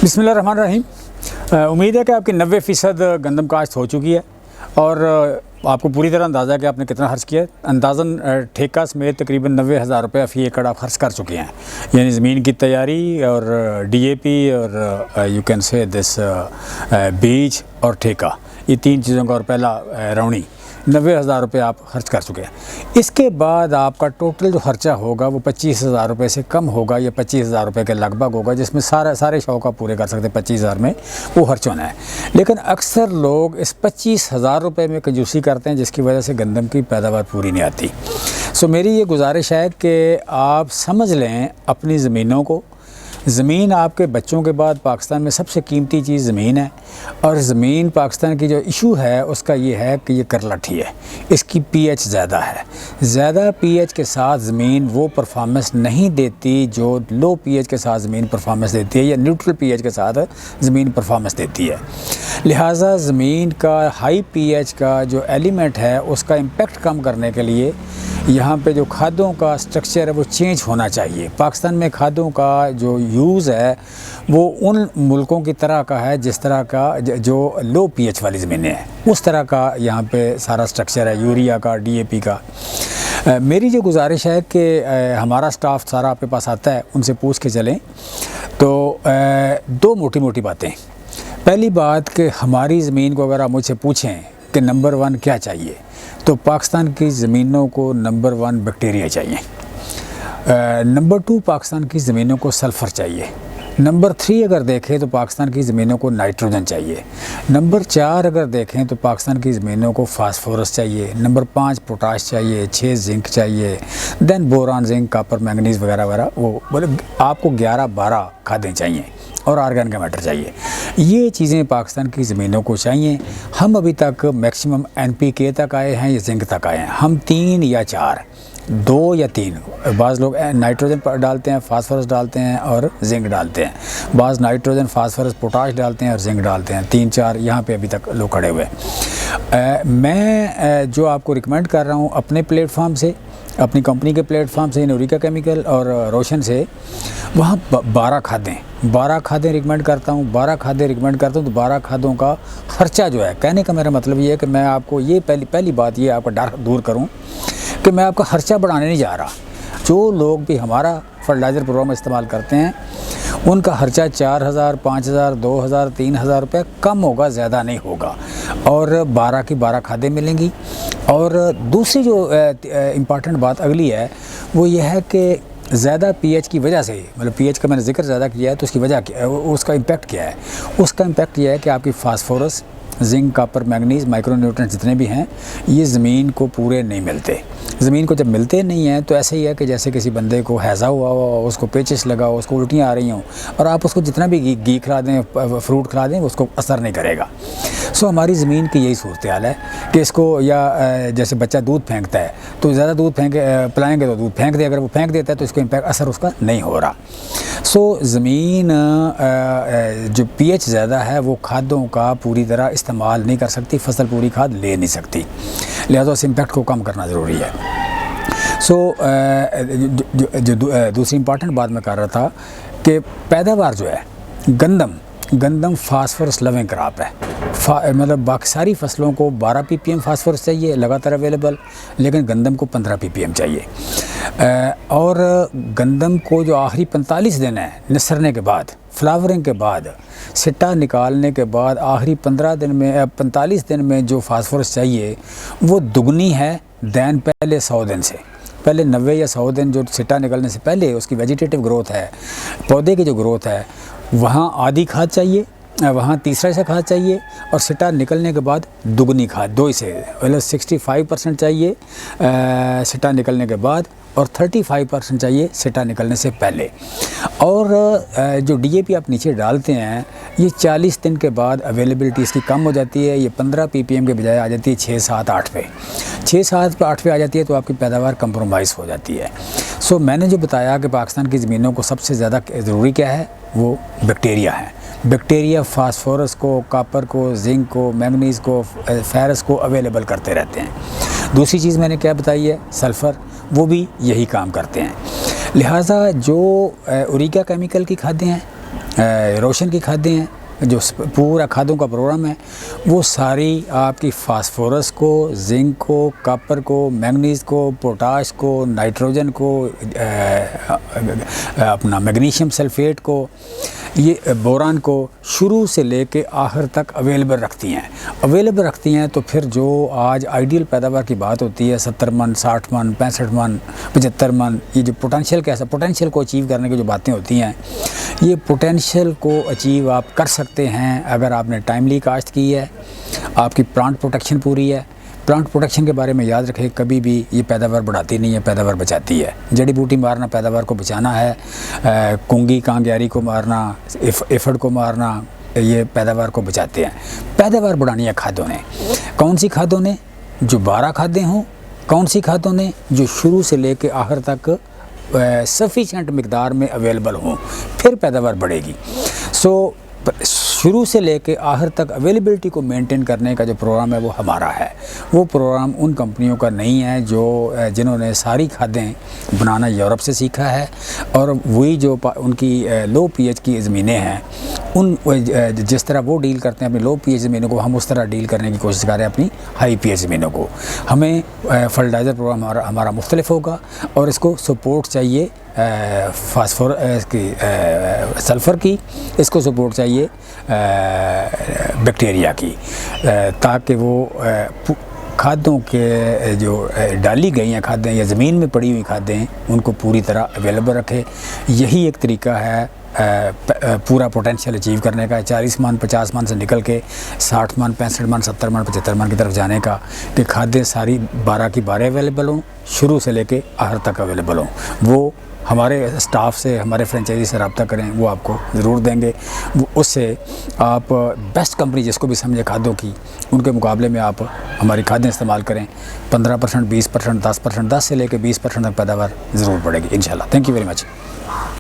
बिस्मिल्लाहिर्रहमानिर्रहीम। उम्मीद है कि आपकी 90% गंदम काश्त हो चुकी है और आपको पूरी तरह अंदाज़ा है कि आपने कितना खर्च किया है। अंदाज़न ठेका समेत तकरीबन 90,000 रुपये फ़ी एकड़ आप खर्च कर चुके हैं, यानी ज़मीन की तैयारी और DAP और यू कैन से दिस बीज और ठेका, ये तीन चीज़ों का, और पहला रौनी, 90,000 रुपये आप खर्च कर चुके हैं। इसके बाद आपका टोटल जो खर्चा होगा वो 25,000 रुपये से कम होगा या 25,000 रुपये के लगभग होगा, जिसमें सारे शौक़ आप पूरे कर सकते हैं। 25,000 में वो खर्च होना है। लेकिन अक्सर लोग इस 25,000 रुपये में कंजूसी करते हैं, जिसकी वजह से गंदम की पैदावार पूरी नहीं आती। सो मेरी ये गुजारिश है कि आप समझ लें अपनी ज़मीनों को। ज़मीन आपके बच्चों के बाद पाकिस्तान में सबसे कीमती चीज़ ज़मीन है, और ज़मीन पाकिस्तान की जो इशू है उसका ये है कि ये करलाठी है, इसकी pH ज़्यादा है। ज़्यादा pH के साथ ज़मीन वो परफॉर्मेंस नहीं देती जो लो pH के साथ ज़मीन परफॉर्मेंस देती है, या न्यूट्रल pH के साथ ज़मीन परफॉर्मेंस देती है। लिहाजा ज़मीन का हाई pH का जो एलिमेंट है उसका इम्पेक्ट कम करने के लिए यहाँ पे जो खादों का स्ट्रक्चर है वो चेंज होना चाहिए। पाकिस्तान में खादों का जो यूज़ है वो उन मुल्कों की तरह का है जिस तरह का जो लो pH वाली ज़मीनें हैं, उस तरह का यहाँ पे सारा स्ट्रक्चर है, यूरिया का, DAP का। मेरी जो गुजारिश है कि हमारा स्टाफ सारा आपके पास आता है, उनसे पूछ के चलें। तो दो मोटी मोटी बातें। पहली बात कि हमारी ज़मीन को अगर आप मुझसे पूछें कि नंबर 1 क्या चाहिए, तो पाकिस्तान की ज़मीनों को नंबर 1 बैक्टीरिया चाहिए। नंबर 2 पाकिस्तान की ज़मीनों को सल्फ़र चाहिए। नंबर 3 अगर देखें तो पाकिस्तान की ज़मीनों को नाइट्रोजन चाहिए। नंबर 4 अगर देखें तो पाकिस्तान की ज़मीनों को फास्फोरस चाहिए। नंबर 5 पोटाश चाहिए। 6 जिंक चाहिए। Then boron, zinc, copper, manganese वगैरह वगैरह, वो बोले आपको 11-12 खादें चाहिए और ऑर्गेनिक मैटर चाहिए। ये चीज़ें पाकिस्तान की ज़मीनों को चाहिए। हम अभी तक मैक्सिमम NPK तक आए हैं या जिंक तक आए हैं। हम 3 या 4, 2 या 3, बाज़ लोग नाइट्रोजन डालते हैं, फास्फोरस डालते हैं और जिंक डालते हैं। बाज़ नाइट्रोजन, फास्फोरस, पोटाश डालते हैं और जिंक डालते हैं। 3-4 यहाँ पे अभी तक लोग खड़े हुए हैं। मैं जो आपको रिकमेंड कर रहा हूँ अपने प्लेटफॉर्म से, अपनी कंपनी के प्लेटफॉर्म से, यूरिका केमिकल और रोशन से, वहाँ 12 खादें रिकमेंड करता हूँ। 12 खादें रिकमेंड करता हूँ। तो 12 खादों का ख़र्चा जो है, कहने का मेरा मतलब ये है कि मैं आपको ये पहली बात ये आपका डर दूर करूँ कि मैं आपका ख़र्चा बढ़ाने नहीं जा रहा। जो लोग भी हमारा फर्टिलाइज़र प्रोग्राम इस्तेमाल करते हैं उनका ख़र्चा 4,000, 5,000, 2,000, 3,000 रुपये कम होगा, ज़्यादा नहीं होगा, और 12 की 12 खादें मिलेंगी। और दूसरी जो इम्पॉर्टेंट बात अगली है वो ये है कि ज़्यादा pH की वजह से, मतलब pH का मैंने जिक्र ज़्यादा किया है, तो उसकी वजह क्या है, उसका इम्पेक्ट क्या है? उसका इम्पेक्ट यह है कि आपकी phosphorus, zinc, copper, manganese, micronutrients जितने भी हैं ये ज़मीन को पूरे नहीं मिलते। ज़मीन को जब मिलते नहीं हैं तो ऐसे ही है कि जैसे किसी बंदे को हैज़ा हुआ हो, उसको पेचिश लगा हो, उसको उल्टियाँ आ रही हों, और आप उसको जितना भी घी खिला दें, फ्रूट खिला दें, उसको असर नहीं करेगा। सो हमारी ज़मीन की यही सूरत हाल है कि इसको, या जैसे बच्चा दूध फेंकता है तो ज़्यादा दूध पिलाएंगे तो दूध फेंक दे, अगर वो फेंक देता है तो इसको इम्पैक्ट असर उसका नहीं हो रहा। सो ज़मीन जो pH ज़्यादा है वो खादों का पूरी तरह इस्तेमाल नहीं कर सकती, फसल पूरी खाद ले नहीं सकती, लिहाजा उस इम्पैक्ट को कम करना ज़रूरी है। सो जो दूसरी इम्पॉर्टेंट बात मैं कर रहा था कि पैदावार जो है, गंदम फास्फोरस लविंग क्रॉप है। मतलब बाकी सारी फसलों को 12 ppm फास्फोरस चाहिए लगातार अवेलेबल, लेकिन गंदम को 15 ppm चाहिए। और गंदम को जो आखिरी 45 दिन है निसरने के बाद, फ्लावरिंग के बाद, सिट्टा निकालने के बाद, आखिरी 45 दिन में जो फास्फोरस चाहिए वो दुगनी है दैन पहले 100 दिन से। पहले 90 या 100 दिन जो सिट्टा निकलने से पहले उसकी वेजिटेटिव ग्रोथ है, पौधे की जो ग्रोथ है, वहाँ आधी खाद चाहिए, वहाँ तीसरा हिस्सा खाद चाहिए, और सिट्टा निकलने के बाद दुगनी खाद, 2 हिस्से, मतलब 65% चाहिए सिट्टा निकलने के बाद, और 35% चाहिए सिट्टा निकलने से पहले। और जो DAP आप नीचे डालते हैं ये 40 दिन के बाद अवेलेबिलिटी इसकी कम हो जाती है। ये 15 ppm के बजाय आ जाती है 6, 7, 8 पे, 6, 7, 8 पे आ जाती है, तो आपकी पैदावार कंप्रोमाइज़ हो जाती है। सो मैंने जो बताया कि पाकिस्तान की ज़मीनों को सबसे ज़्यादा ज़रूरी क्या है, वो बैक्टीरिया है। बैक्टीरिया फास्फोरस को, कॉपर को, जिंक को, मैंगनीज़ को, फेरस को अवेलेबल करते रहते हैं। दूसरी चीज़ मैंने क्या बताई है, सल्फ़र, वो भी यही काम करते हैं। लिहाजा जो यूरिका केमिकल की खादें हैं रोशन की खादें हैं, जो पूरा खादों का प्रोग्राम है वो सारी आपकी फास्फोरस को, जिंक को, कॉपर को, मैंगनीज को, पोटाश को, नाइट्रोजन को, अपना मैग्नीशियम सल्फेट को, ये बोरान को शुरू से लेके आखिर तक अवेलेबल रखती हैं। तो फिर जो आज आइडियल पैदावार की बात होती है 70 मन, 60 मन, 65 मन, 75 मन, ये जो पोटेंशियल को अचीव करने की जो बातें होती हैं, ये पोटेंशियल को अचीव आप कर सकते हैं अगर आपने टाइमली काश्त की है, आपकी प्लांट प्रोटेक्शन पूरी है। प्लांट प्रोटेक्शन के बारे में याद रखें, कभी भी ये पैदावार बढ़ाती नहीं है, पैदावार बचाती है। जड़ी बूटी मारना पैदावार को बचाना है, कुंगी कांग्यारी को मारना, एफड को मारना, ये पैदावार को बचाते हैं। पैदावार बढ़ानी है खादों ने। कौन सी खादों ने? जो 12 खादें हों। कौन सी खादों ने? जो शुरू से लेके आखिर तक सफिशेंट मिकदार में अवेलेबल हों, फिर पैदावार बढ़ेगी। सो शुरू से लेके आखिर तक अवेलेबिलिटी को मेंटेन करने का जो प्रोग्राम है वो हमारा है। वो प्रोग्राम उन कंपनियों का नहीं है जिन्होंने सारी खादें बनाना यूरोप से सीखा है, और वही जो उनकी लो पीएच की ज़मीनें हैं, उन जिस तरह वो डील करते हैं अपनी लो पीएच ज़मीनों को, हम उस तरह डील करने की कोशिश कर रहे हैं अपनी हाई पीएच ज़मीनों को। हमें फर्टिलाइज़र प्रोग्राम हमारा मुख्तलिफ होगा, और इसको सपोर्ट चाहिए सल्फ़र की, इसको सपोर्ट चाहिए बैक्टीरिया की, ताकि वो खादों के जो डाली गई हैं खादें या ज़मीन में पड़ी हुई खादें, उनको पूरी तरह अवेलेबल रखे। यही एक तरीका है पूरा पोटेंशियल अचीव करने का, 40 मन 50 मन से निकल के 60 मन 65 मन 70 मन 75 मन की तरफ जाने का, कि खादें सारी 12 की 12 अवेलेबल हों, शुरू से लेके आखिर तक अवेलेबल हों। वो हमारे स्टाफ से, हमारे फ्रेंचाइजी से रब्ता करें, वो आपको ज़रूर देंगे। उससे आप बेस्ट कंपनी जिसको भी समझे खादों की, उनके मुकाबले में आप हमारी खादें इस्तेमाल करें। 15%, 20%, 10%, 10 से लेकर 20% तक पैदावार ज़रूर बढ़ेगी इंशाल्लाह। Thank you very much.